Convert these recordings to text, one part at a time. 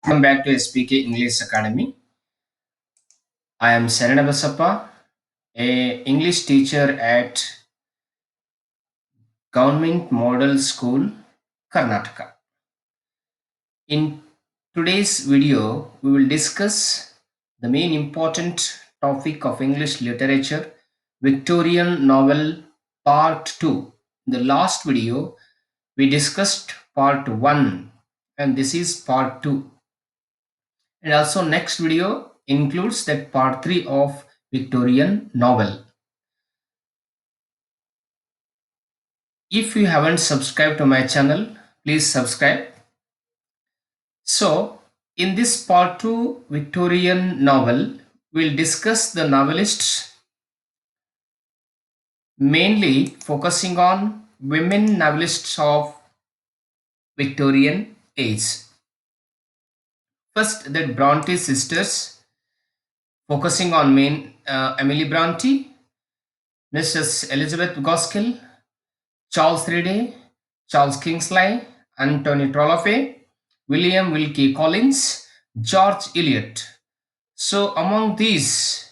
Welcome back to SPK English Academy. I am Sarana Basappa, a English teacher at Government Model School, Karnataka. In today's video, we will discuss the main important topic of English literature, Victorian novel part 2. In the last video, we discussed part 1 and this is part 2. And also next video includes that part 3 of Victorian novel. If you haven't subscribed to my channel, please subscribe. So in this part 2 Victorian novel, we'll discuss the novelists, mainly focusing on women novelists of Victorian age. First, the Bronte sisters, focusing on main Emily Bronte, Mrs. Elizabeth Gaskell, Charles Reade, Charles Kingsley, Anthony Trollope, William Wilkie Collins, George Eliot. So, among these,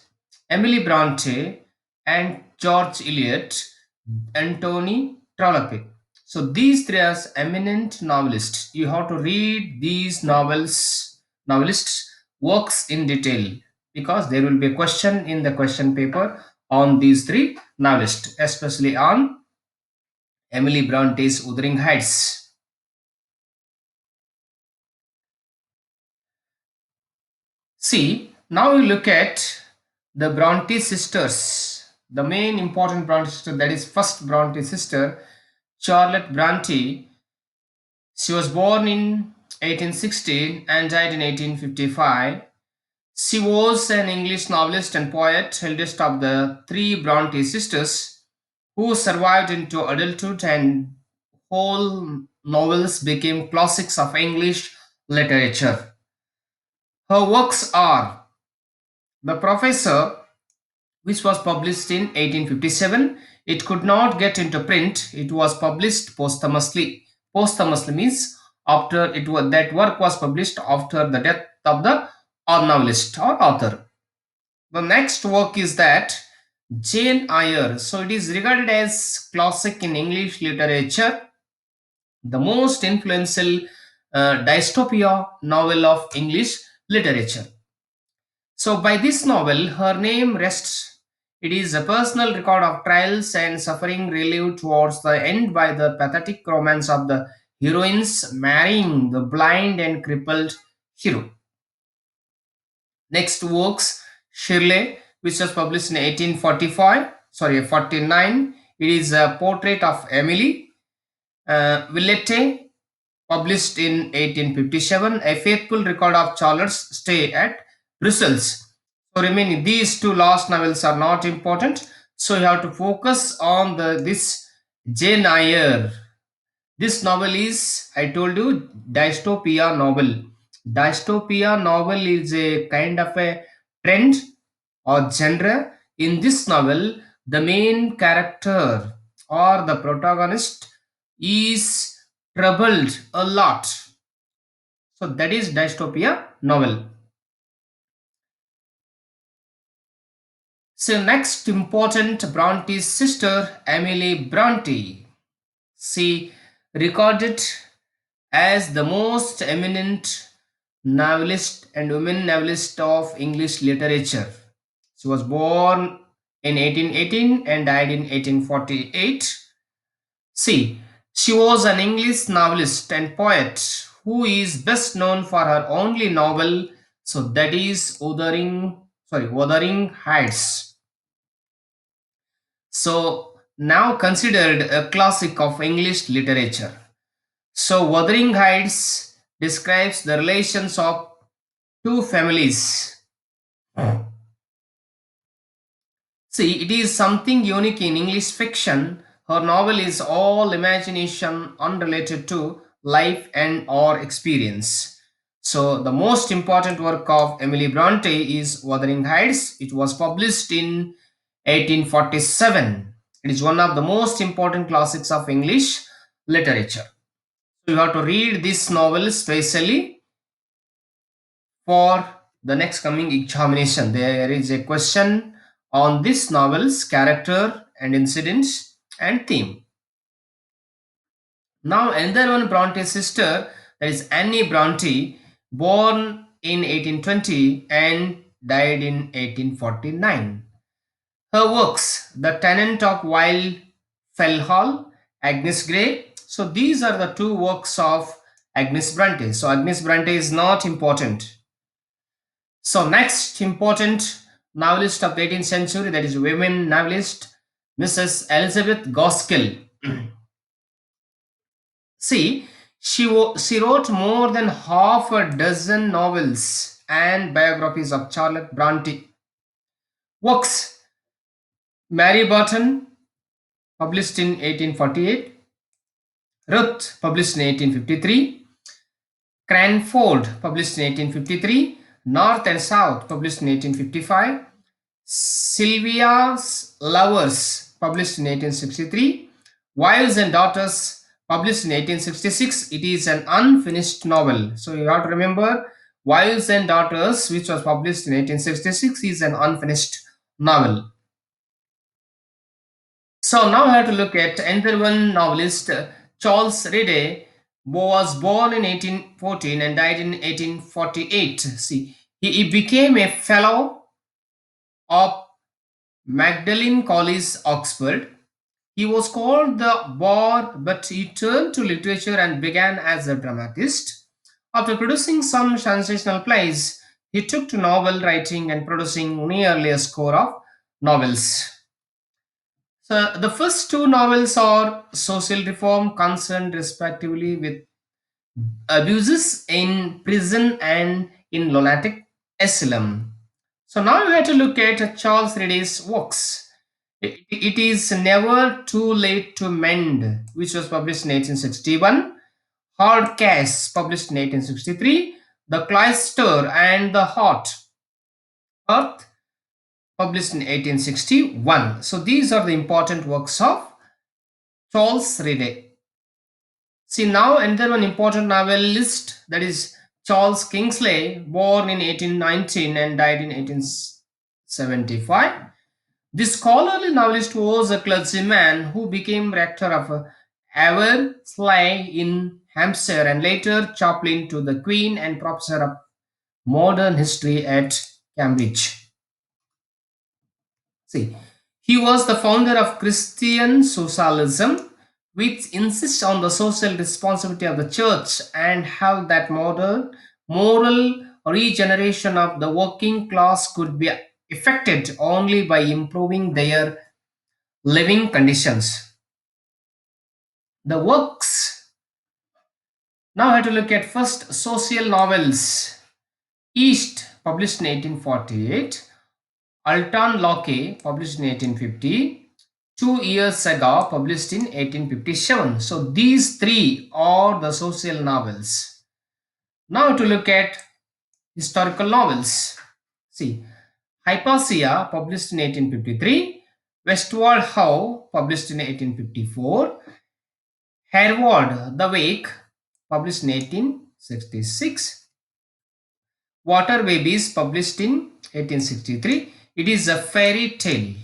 Emily Bronte and George Eliot, Anthony Trollope. So, these three are eminent novelists. You have to read these novelists' works in detail because there will be a question in the question paper on these three novelists, especially on Emily Bronte's Wuthering Heights. See, now we look at the Bronte sisters. The main important Bronte sister, that is first Bronte sister, Charlotte Bronte. She was born in 1816 and died in 1855. She was an English novelist and poet, eldest of the three Bronte sisters, who survived into adulthood, and whole novels became classics of English literature. Her works are The Professor, which was published in 1857. It could not get into print. It was published posthumously. Posthumously means after that work was published after the death of the novelist or author. The next work is that Jane Eyre. So it is regarded as classic in English literature, the most influential dystopia novel of English literature. So, by this novel, her name rests. It is a personal record of trials and suffering relieved towards the end by the pathetic romance of the heroines marrying the blind and crippled hero. Next works Shirley, which was published in 1845, sorry, 49. It is a portrait of Emily. Villette, published in 1857, a faithful record of Charlotte's stay at Brussels. So remaining these two last novels are not important. So you have to focus on this Jane Eyre. This novel is, I told you, dystopia novel. Dystopia novel is a kind of a trend or genre. In this novel, the main character or the protagonist is troubled a lot. So that is dystopia novel. So next important Bronte's sister Emily Bronte. She recorded as the most eminent novelist and women novelist of English literature. She was born in 1818 and died in 1848. See, she was an English novelist and poet who is best known for her only novel, so that is Wuthering Heights. So now considered a classic of English literature. So Wuthering Heights describes the relations of two families. See, it is something unique in English fiction. Her novel is all imagination unrelated to life and or experience. So the most important work of Emily Bronte is Wuthering Heights. It was published in 1847. It is one of the most important classics of English literature. So you have to read this novel specially for the next coming examination. There is a question on this novel's character and incidents and theme. Now, another one Bronte sister, that is Annie Bronte, born in 1820 and died in 1849. Her works, The Tenant of Wild Fell Hall, Agnes Grey. So these are the two works of Agnes Bronte. So Agnes Bronte is not important. So next important novelist of the 18th century, that is women novelist, Mrs. Elizabeth Gaskell. See, she wrote more than half a dozen novels and biographies of Charlotte Bronte. Works: Mary Burton, published in 1848, Ruth, published in 1853, Cranford, published in 1853, North and South, published in 1855, Sylvia's Lovers, published in 1863, Wives and Daughters, published in 1866. It is an unfinished novel. So you have to remember Wives and Daughters, which was published in 1866, is an unfinished novel. So now I have to look at another one novelist, Charles Reade, who was born in 1814 and died in 1848. See, he became a fellow of Magdalen College, Oxford. He was called the Bard, but he turned to literature and began as a dramatist. After producing some sensational plays, he took to novel writing and producing nearly a score of novels. So the first two novels are social reform concerned respectively with abuses in prison and in lunatic asylum. So now we have to look at Charles Reade's works. It is Never Too Late to Mend, which was published in 1861. Hard Cash, published in 1863. The Clyster and the Hot Earth, published in 1861. So these are the important works of Charles Reade. See now another one important novelist, that is Charles Kingsley, born in 1819 and died in 1875. This scholarly novelist was a clergyman who became rector of Eversley in Hampshire and later chaplain to the Queen and professor of modern history at Cambridge. See, he was the founder of Christian socialism, which insists on the social responsibility of the church and how that modern moral regeneration of the working class could be effected only by improving their living conditions. The works. Now I have to look at first social novels. East, published in 1848. Alton Locke, published in 1850. 2 Years Ago, published in 1857. So these three are the social novels. Now to look at historical novels. See, Hypatia, published in 1853. Westward How, published in 1854. Hereward the Wake, published in 1866. Water Babies, published in 1863. It is a fairy tale.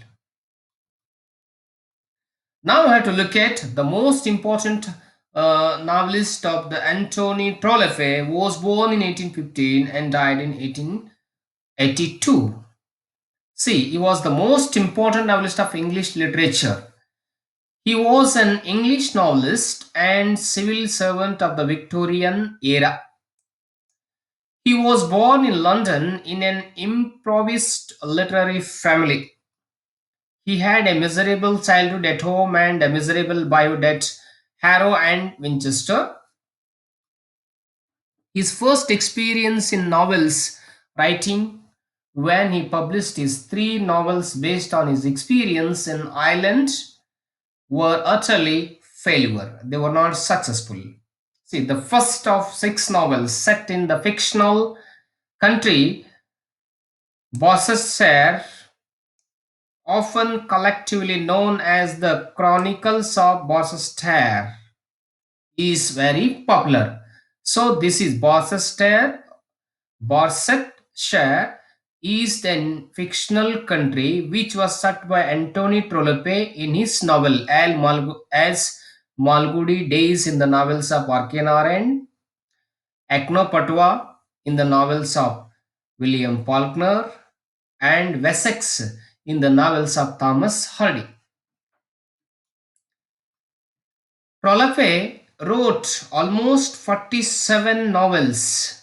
Now I have to look at the most important novelist of the Antony Trollope, who was born in 1815 and died in 1882. See, he was the most important novelist of English literature. He was an English novelist and civil servant of the Victorian era. He was born in London in an impoverished literary family. He had a miserable childhood at home and a miserable boyhood at Harrow and Winchester. His first experience in novels writing, when he published his three novels based on his experience in Ireland, were utterly failure. They were not successful. See, the first of six novels set in the fictional country Worcestershire, often collectively known as the Chronicles of Worcestershire, is very popular. So this is Worcestershire Barsetshire is the fictional country which was set by Anthony Trollope in his novel as Malgudi Days in the novels of Arkenar and Aknopatwa in the novels of William Faulkner and Wessex in the novels of Thomas Hardy. Trollope wrote almost 47 novels,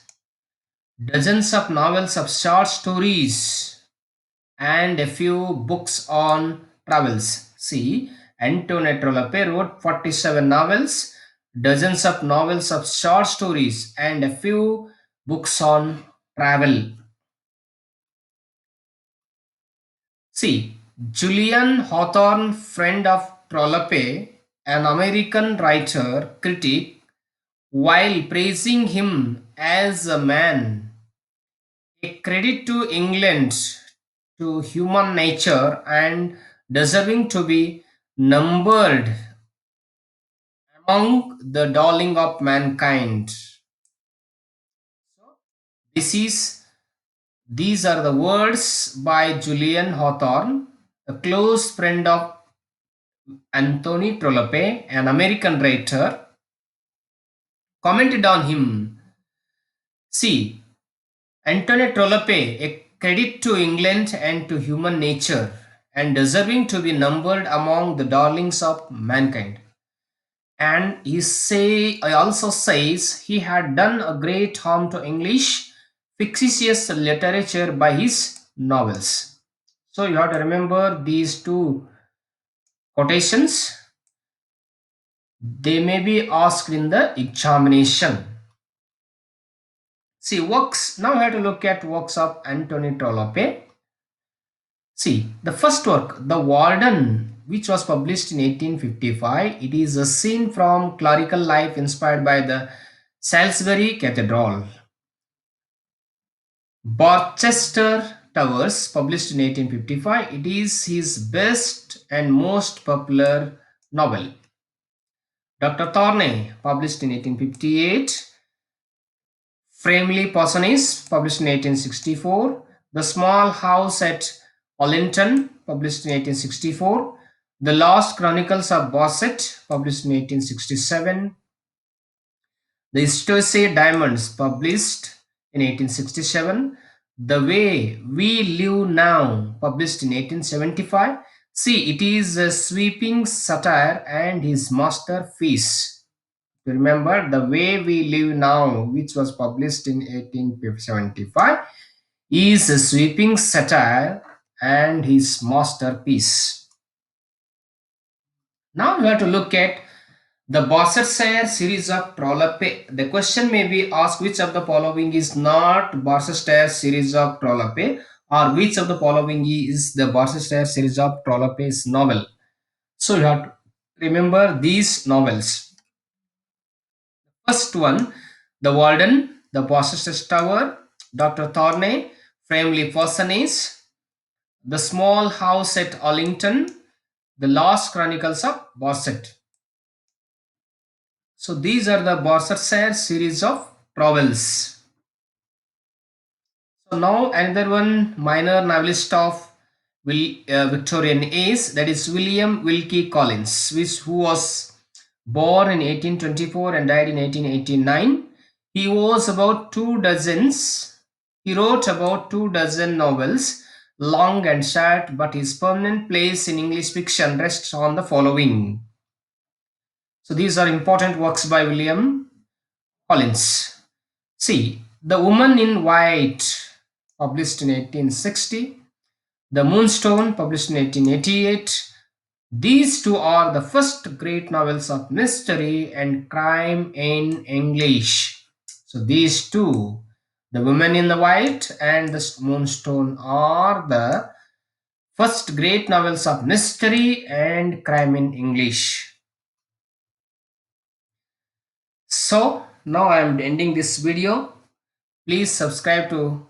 dozens of novels of short stories, and a few books on travels. See, Antonio Trollope wrote 47 novels, dozens of novels of short stories, and a few books on travel. See, Julian Hawthorne, friend of Trollope, an American writer, critic, while praising him as a man, a credit to England, to human nature, and deserving to be numbered among the darling of mankind. So, this is these are the words by Julian Hawthorne, a close friend of Anthony Trollope, an American writer, commented on him. See, Anthony Trollope, a credit to England and to human nature, and deserving to be numbered among the darlings of mankind. And he also says he had done a great harm to English fictitious literature by his novels. So you have to remember these two quotations. They may be asked in the examination. See, works. Now we have to look at works of Anthony Trollope. See, the first work, The Warden, which was published in 1855, it is a scene from clerical life inspired by the Salisbury Cathedral. Barchester Towers, published in 1855, it is his best and most popular novel. Dr. Thorney, published in 1858. Framley Parsonage, published in 1864. The Small House at Ollington, published in 1864. The Lost Chronicles of Basset, published in 1867. The Stoice Diamonds, published in 1867. The Way We Live Now, published in 1875. See, it is a sweeping satire and his masterpiece. Remember, The Way We Live Now, which was published in 1875, is a sweeping satire and his masterpiece. Now we have to look at the Barsetshire series of Trollope. The question may be asked which of the following is not Barsetshire series of Trollope, or which of the following is the Barsetshire series of Trollope's novel. So you have to remember these novels. First one, The Warden, The Barchester Tower, Dr. Thorney, Framley Parsonage, The Small House at Ollington, The Lost Chronicles of Barset. So these are the Barsetshire series of novels. So now another one minor novelist of Victorian age, that is William Wilkie Collins, who was born in 1824 and died in 1889. He was about 2 dozens. He wrote about 2 dozen novels, long and short, but his permanent place in English fiction rests on the following. So these are important works by William Collins. See, The Woman in White, published in 1860. The Moonstone, published in 1888. These two are the first great novels of mystery and crime in English. So these two, The Woman in the White and The Moonstone, are the first great novels of mystery and crime in English. So now I am ending this video. Please subscribe to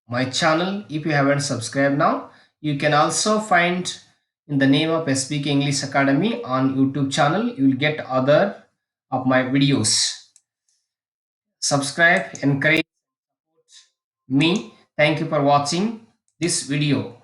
my channel if you haven't subscribed now. You can also find in the name of SBK English Academy on YouTube channel. You will get other of my videos. Subscribe, encourage me. Thank you for watching this video.